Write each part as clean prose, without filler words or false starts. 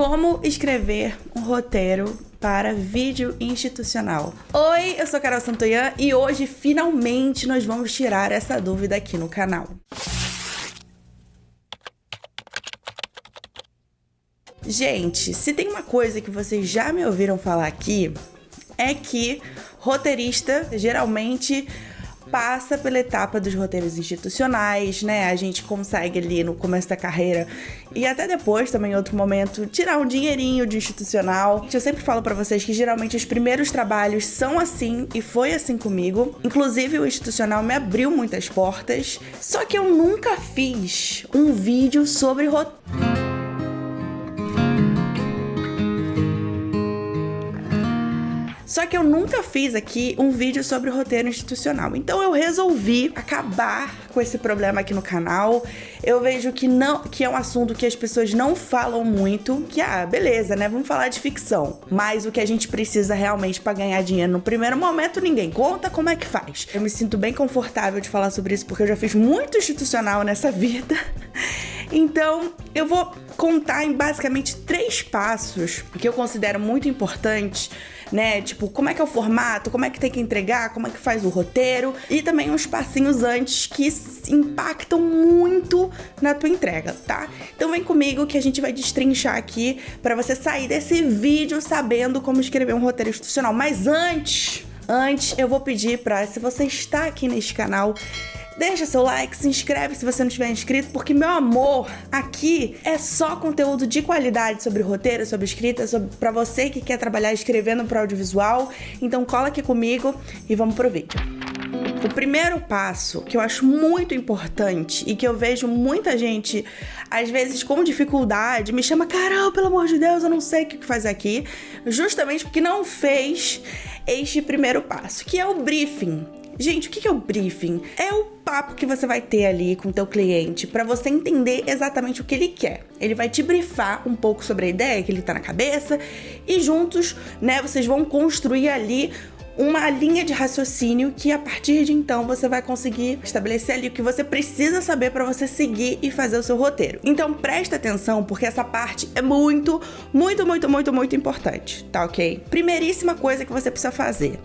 Como escrever um roteiro para vídeo institucional. Oi, eu sou Carol Santoyan e hoje finalmente nós vamos tirar essa dúvida aqui no canal. Gente, se tem uma coisa que vocês já me ouviram falar aqui, é que roteirista geralmente passa pela etapa dos roteiros institucionais, né? A gente consegue ali no começo da carreira e até depois também em outro momento tirar um dinheirinho de institucional. Eu sempre falo pra vocês que geralmente os primeiros trabalhos são assim e foi assim comigo. Inclusive o institucional me abriu muitas portas, só que eu nunca fiz um vídeo sobre roteiro. Só que eu nunca fiz aqui um vídeo sobre roteiro institucional. Então eu resolvi acabar com esse problema aqui no canal. Eu vejo que é um assunto que as pessoas não falam muito. Que, beleza, né? Vamos falar de ficção. Mas o que a gente precisa realmente para ganhar dinheiro no primeiro momento, ninguém conta como é que faz. Eu me sinto bem confortável de falar sobre isso, porque eu já fiz muito institucional nessa vida. Então, eu vou contar em basicamente 3 passos que eu considero muito importantes, né? Tipo, como é que é o formato, como é que tem que entregar, como é que faz o roteiro e também uns passinhos antes que impactam muito na tua entrega, tá? Então vem comigo que a gente vai destrinchar aqui pra você sair desse vídeo sabendo como escrever um roteiro institucional. Mas antes eu vou pedir pra, se você está aqui neste canal, deixa seu like, se inscreve se você não estiver inscrito, porque, meu amor, aqui é só conteúdo de qualidade sobre roteiro, sobre escrita, pra você que quer trabalhar escrevendo para audiovisual. Então cola aqui comigo e vamos pro vídeo. O primeiro passo que eu acho muito importante e que eu vejo muita gente, às vezes com dificuldade, me chama, Carol, pelo amor de Deus, eu não sei o que fazer aqui, justamente porque não fez este primeiro passo, que é o briefing. Gente, o que é o briefing? É o papo que você vai ter ali com o teu cliente para você entender exatamente o que ele quer. Ele vai te briefar um pouco sobre a ideia que ele tá na cabeça e juntos, né, vocês vão construir ali uma linha de raciocínio que a partir de então você vai conseguir estabelecer ali o que você precisa saber para você seguir e fazer o seu roteiro. Então presta atenção, porque essa parte é muito importante, tá ok? Primeiríssima coisa que você precisa fazer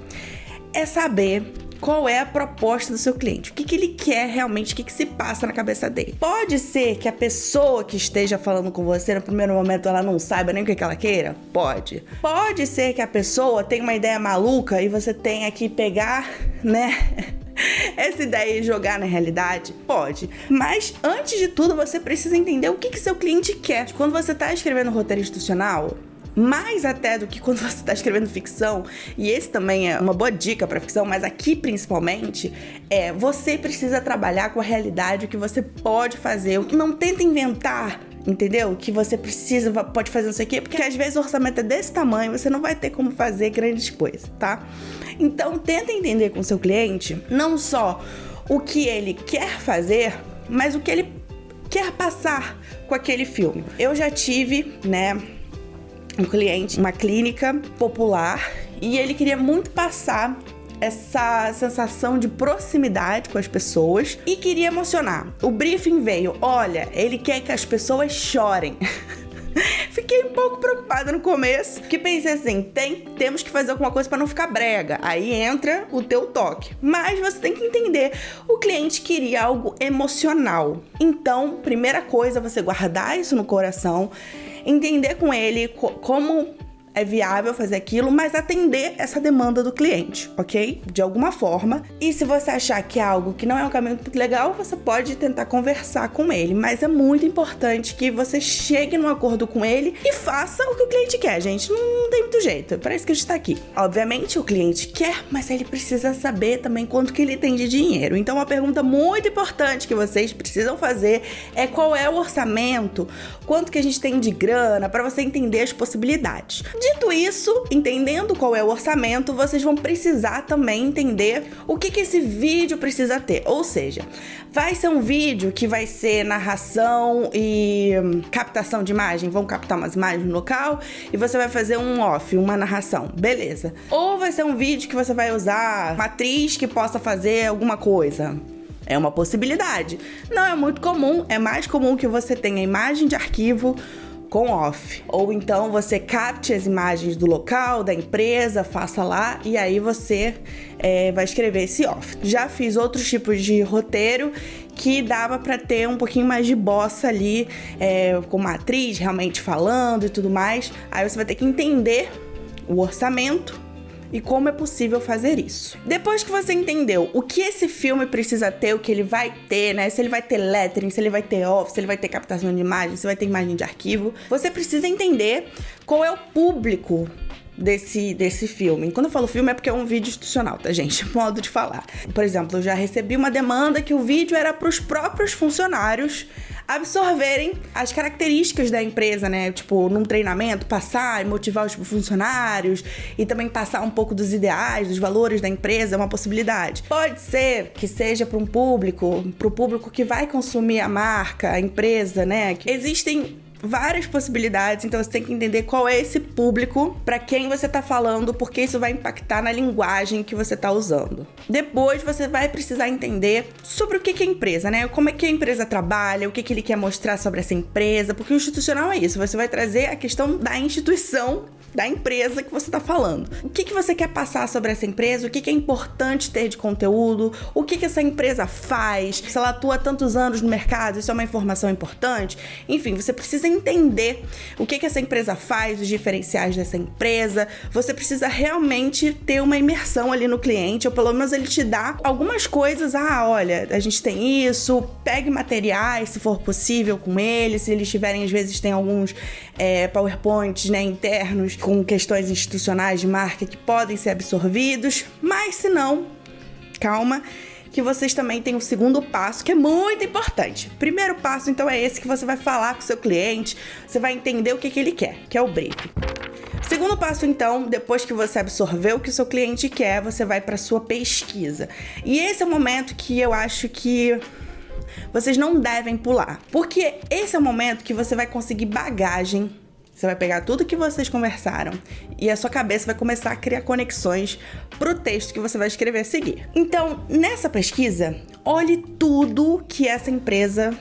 é saber qual é a proposta do seu cliente, o que ele quer realmente, o que se passa na cabeça dele. Pode ser que a pessoa que esteja falando com você no primeiro momento ela não saiba nem o que ela queira? Pode. Pode ser que a pessoa tenha uma ideia maluca e você tenha que pegar, né, essa ideia e jogar na realidade? Pode. Mas, antes de tudo, você precisa entender o que seu cliente quer. Quando você está escrevendo um roteiro institucional, mais até do que quando você está escrevendo ficção, e esse também é uma boa dica para ficção, mas aqui principalmente, você precisa trabalhar com a realidade, o que você pode fazer, o que não tenta inventar, entendeu? O que você pode fazer não sei o quê, porque às vezes o orçamento é desse tamanho, você não vai ter como fazer grandes coisas, tá? Então tenta entender com o seu cliente, não só o que ele quer fazer, mas o que ele quer passar com aquele filme. Eu já tive, né, um cliente, uma clínica popular, e ele queria muito passar essa sensação de proximidade com as pessoas e queria emocionar. O briefing veio, olha, ele quer que as pessoas chorem. Fiquei um pouco preocupada no começo, porque pensei assim, temos que fazer alguma coisa para não ficar brega. Aí entra o teu toque. Mas você tem que entender, o cliente queria algo emocional. Então, primeira coisa, você guardar isso no coração, entender com ele como é viável fazer aquilo, mas atender essa demanda do cliente, ok? De alguma forma. E se você achar que é algo que não é um caminho muito legal, você pode tentar conversar com ele. Mas é muito importante que você chegue num acordo com ele e faça o que o cliente quer, gente. Não tem muito jeito, é para isso que a gente tá aqui. Obviamente o cliente quer, mas ele precisa saber também quanto que ele tem de dinheiro. Então uma pergunta muito importante que vocês precisam fazer é qual é o orçamento, quanto que a gente tem de grana, para você entender as possibilidades. Dito isso, entendendo qual é o orçamento, vocês vão precisar também entender o que esse vídeo precisa ter. Ou seja, vai ser um vídeo que vai ser narração e captação de imagem, vão captar umas imagens no local e você vai fazer um off, uma narração, beleza. Ou vai ser um vídeo que você vai usar uma atriz que possa fazer alguma coisa. É uma possibilidade. Não é muito comum, é mais comum que você tenha imagem de arquivo com off. Ou então você capte as imagens do local, da empresa, faça lá e aí você vai escrever esse off. Já fiz outros tipos de roteiro que dava pra ter um pouquinho mais de bossa ali, com uma atriz realmente falando e tudo mais. Aí você vai ter que entender o orçamento e como é possível fazer isso. Depois que você entendeu o que esse filme precisa ter, o que ele vai ter, né? Se ele vai ter lettering, se ele vai ter off, se ele vai ter captação de imagem, se vai ter imagem de arquivo, você precisa entender qual é o público desse filme. Quando eu falo filme é porque é um vídeo institucional, tá, gente? Modo de falar. Por exemplo, eu já recebi uma demanda que o vídeo era para os próprios funcionários absorverem as características da empresa, né? Tipo, num treinamento, passar e motivar os funcionários e também passar um pouco dos ideais, dos valores da empresa, é uma possibilidade. Pode ser que seja para pro público que vai consumir a marca, a empresa, né? Existem várias possibilidades, então você tem que entender qual é esse público, para quem você tá falando, porque isso vai impactar na linguagem que você tá usando. Depois você vai precisar entender sobre o que é a empresa, né? Como é que a empresa trabalha, o que ele quer mostrar sobre essa empresa, porque o institucional é isso, você vai trazer a questão da instituição, da empresa que você tá falando. O que você quer passar sobre essa empresa, o que é importante ter de conteúdo, o que essa empresa faz, se ela atua há tantos anos no mercado, isso é uma informação importante. Enfim, você precisa entender o que essa empresa faz, os diferenciais dessa empresa. Você precisa realmente ter uma imersão ali no cliente, ou pelo menos ele te dá algumas coisas. Olha, a gente tem isso, pegue materiais, se for possível, com eles. Se eles tiverem, às vezes, tem alguns PowerPoints, né, internos, com questões institucionais de marca que podem ser absorvidos. Mas, se não, calma, que vocês também têm um segundo passo, que é muito importante. Primeiro passo, então, é esse que você vai falar com o seu cliente, você vai entender o que ele quer, que é o briefing. Segundo passo, então, depois que você absorveu o que o seu cliente quer, você vai para sua pesquisa. E esse é o momento que eu acho que vocês não devem pular, porque esse é o momento que você vai conseguir bagagem. Você vai pegar tudo que vocês conversaram e a sua cabeça vai começar a criar conexões pro texto que você vai escrever a seguir. Então, nessa pesquisa, olhe tudo que essa empresa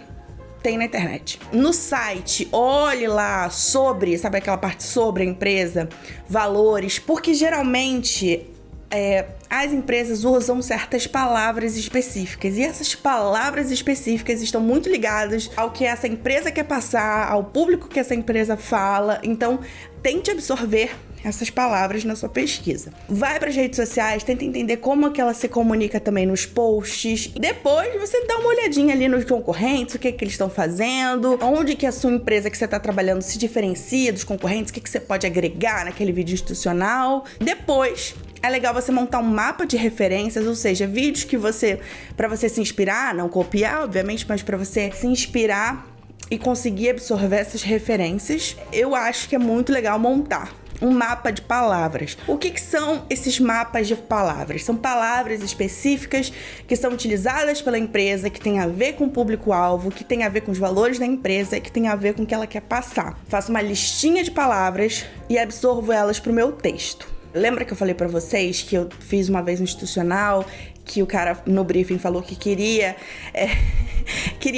tem na internet. No site, olhe lá sobre, sabe aquela parte sobre a empresa, valores, porque geralmente as empresas usam certas palavras específicas e essas palavras específicas estão muito ligadas ao que essa empresa quer passar, ao público que essa empresa fala. Então, tente absorver essas palavras na sua pesquisa. Vai para as redes sociais, tenta entender como que ela se comunica também nos posts. Depois você dá uma olhadinha ali nos concorrentes, o que eles estão fazendo, onde que a sua empresa que você está trabalhando se diferencia dos concorrentes, o que você pode agregar naquele vídeo institucional. Depois, é legal você montar um mapa de referências, ou seja, vídeos que para você se inspirar, não copiar, obviamente, mas para você se inspirar e conseguir absorver essas referências. Eu acho que é muito legal montar um mapa de palavras. O que são esses mapas de palavras? São palavras específicas que são utilizadas pela empresa, que tem a ver com o público-alvo, que tem a ver com os valores da empresa, que tem a ver com o que ela quer passar. Faço uma listinha de palavras e absorvo elas para o meu texto. Lembra que eu falei pra vocês que eu fiz uma vez um institucional, que o cara no briefing falou que queria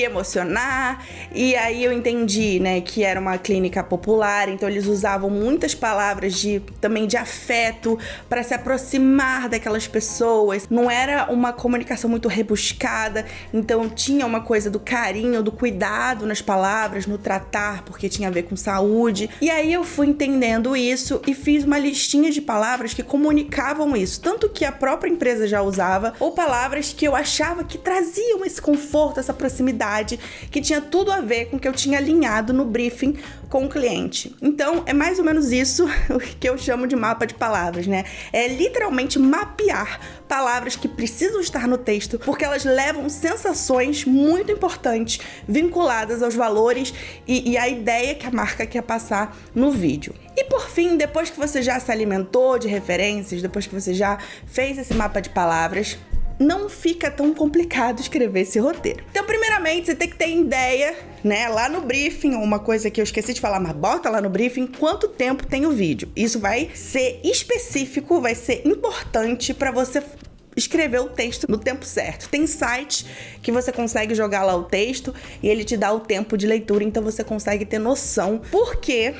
emocionar, e aí eu entendi, né, que era uma clínica popular, então eles usavam muitas palavras também de afeto para se aproximar daquelas pessoas. Não era uma comunicação muito rebuscada, então tinha uma coisa do carinho, do cuidado nas palavras, no tratar, porque tinha a ver com saúde. E aí eu fui entendendo isso e fiz uma listinha de palavras que comunicavam isso, tanto que a própria empresa já usava, ou palavras que eu achava que traziam esse conforto, essa proximidade, que tinha tudo a ver com o que eu tinha alinhado no briefing com o cliente. Então, é mais ou menos isso o que eu chamo de mapa de palavras, né? É literalmente mapear palavras que precisam estar no texto, porque elas levam sensações muito importantes vinculadas aos valores e à ideia que a marca quer passar no vídeo. E por fim, depois que você já se alimentou de referências, depois que você já fez esse mapa de palavras, não fica tão complicado escrever esse roteiro. Então, primeiramente, você tem que ter ideia, né, lá no briefing, uma coisa que eu esqueci de falar, mas bota lá no briefing, quanto tempo tem o vídeo. Isso vai ser específico, vai ser importante para você escrever o texto no tempo certo. Tem sites que você consegue jogar lá o texto e ele te dá o tempo de leitura, então você consegue ter noção. Porque,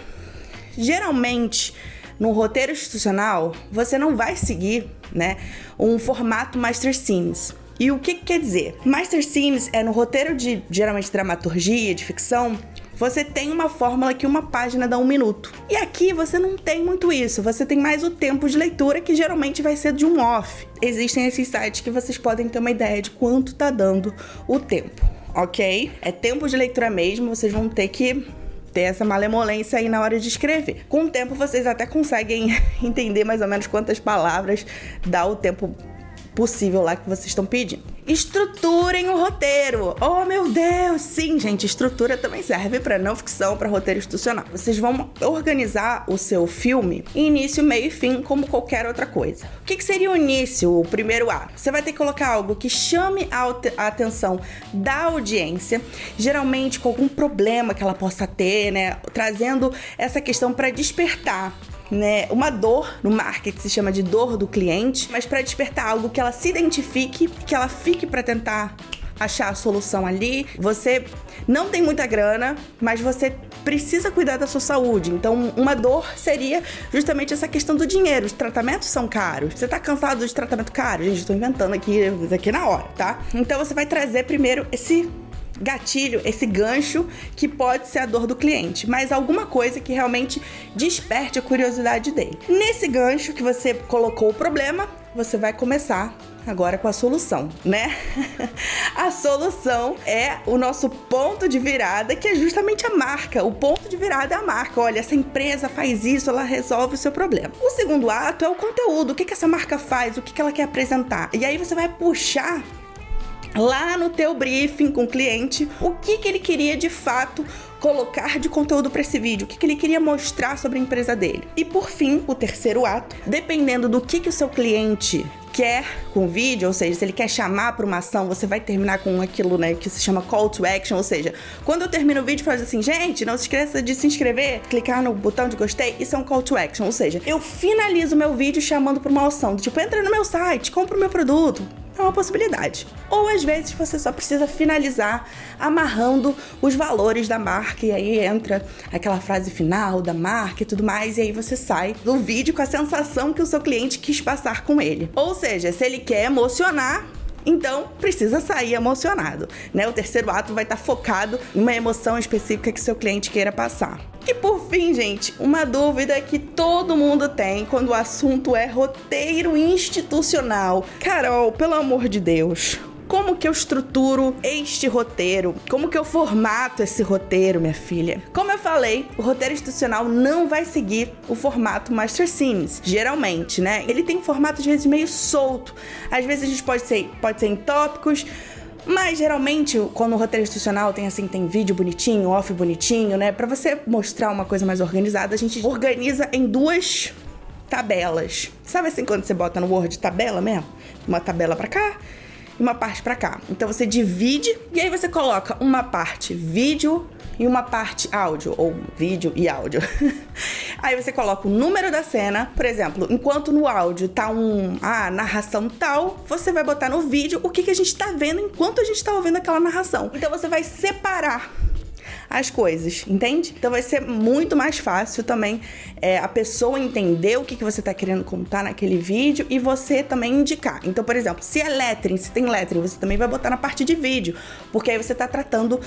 geralmente, no roteiro institucional, você não vai seguir, né, um formato Master Scenes. E o que quer dizer? Master Scenes é no roteiro de, geralmente, dramaturgia, de ficção, você tem uma fórmula que uma página dá 1 minuto. E aqui você não tem muito isso, você tem mais o tempo de leitura, que geralmente vai ser de um off. Existem esses sites que vocês podem ter uma ideia de quanto tá dando o tempo, ok? É tempo de leitura mesmo, vocês vão ter que ter essa malemolência aí na hora de escrever. Com o tempo vocês até conseguem entender mais ou menos quantas palavras dá o tempo possível lá que vocês estão pedindo. Estruturem o roteiro. Oh, meu Deus! Sim, gente, estrutura também serve para não ficção, para roteiro institucional. Vocês vão organizar o seu filme em início, meio e fim, como qualquer outra coisa. O que seria o início, o primeiro ato? Você vai ter que colocar algo que chame a atenção da audiência, geralmente com algum problema que ela possa ter, né? Trazendo essa questão para despertar, né, uma dor. No marketing se chama de dor do cliente, mas para despertar algo que ela se identifique, que ela fique para tentar achar a solução ali. Você não tem muita grana, mas você precisa cuidar da sua saúde. Então, uma dor seria justamente essa questão do dinheiro. Os tratamentos são caros. Você tá cansado de tratamento caro? Gente, estou inventando aqui na hora, tá? Então, você vai trazer primeiro esse gatilho, esse gancho que pode ser a dor do cliente, mas alguma coisa que realmente desperte a curiosidade dele. Nesse gancho que você colocou o problema, você vai começar agora com a solução, né? A solução é o nosso ponto de virada, que é justamente a marca. O ponto de virada é a marca. Olha, essa empresa faz isso, ela resolve o seu problema. O segundo ato é o conteúdo. O que essa marca faz? O que ela quer apresentar? E aí você vai puxar lá no teu briefing com o cliente, o que ele queria de fato colocar de conteúdo para esse vídeo, o que ele queria mostrar sobre a empresa dele. E por fim, o terceiro ato, dependendo do que o seu cliente quer com o vídeo, ou seja, se ele quer chamar para uma ação, você vai terminar com aquilo, né, que se chama call to action, ou seja, quando eu termino o vídeo, faz assim, gente, não se esqueça de se inscrever, clicar no botão de gostei, isso é um call to action, ou seja, eu finalizo o meu vídeo chamando para uma ação, tipo, entra no meu site, compra o meu produto. É uma possibilidade. Ou às vezes você só precisa finalizar amarrando os valores da marca, e aí entra aquela frase final da marca e tudo mais, e aí você sai do vídeo com a sensação que o seu cliente quis passar com ele. Ou seja, se ele quer emocionar, então precisa sair emocionado, né? O terceiro ato vai estar focado em uma emoção específica que seu cliente queira passar. E por fim, gente, uma dúvida que todo mundo tem quando o assunto é roteiro institucional. Carol, pelo amor de Deus, como que eu estruturo este roteiro? Como que eu formato esse roteiro, minha filha? Como eu falei, o roteiro institucional não vai seguir o formato Master Scenes, geralmente, né? Ele tem um formato, às vezes, meio solto. Às vezes a gente pode ser em tópicos, mas geralmente, quando o roteiro institucional tem vídeo bonitinho, off bonitinho, né? Pra você mostrar uma coisa mais organizada, a gente organiza em 2 tabelas. Sabe assim, quando você bota no Word tabela mesmo? Uma tabela pra cá e uma parte pra cá. Então você divide e aí você coloca uma parte vídeo e uma parte áudio, ou vídeo e áudio. Aí você coloca o número da cena, por exemplo, enquanto no áudio tá narração tal, você vai botar no vídeo o que a gente tá vendo enquanto a gente tá ouvindo aquela narração. Então você vai separar as coisas, entende? Então vai ser muito mais fácil também a pessoa entender o que você tá querendo contar naquele vídeo e você também indicar. Então, por exemplo, se é lettering, se tem lettering, você também vai botar na parte de vídeo, porque aí você tá tratando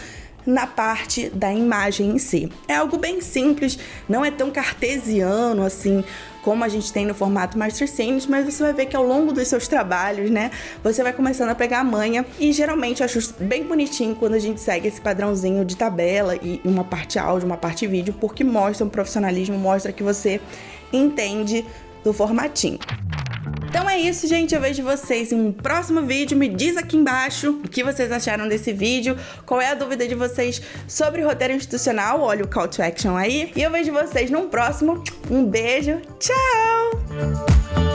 na parte da imagem em si. É algo bem simples, não é tão cartesiano assim como a gente tem no formato Master Scenes, mas você vai ver que ao longo dos seus trabalhos, né, você vai começando a pegar a manha, e geralmente eu acho bem bonitinho quando a gente segue esse padrãozinho de tabela e uma parte áudio, uma parte vídeo, porque mostra um profissionalismo, mostra que você entende do formatinho. Então é isso, gente. Eu vejo vocês em um próximo vídeo. Me diz aqui embaixo o que vocês acharam desse vídeo, qual é a dúvida de vocês sobre roteiro institucional. Olha o call to action aí. E eu vejo vocês num próximo. Um beijo. Tchau!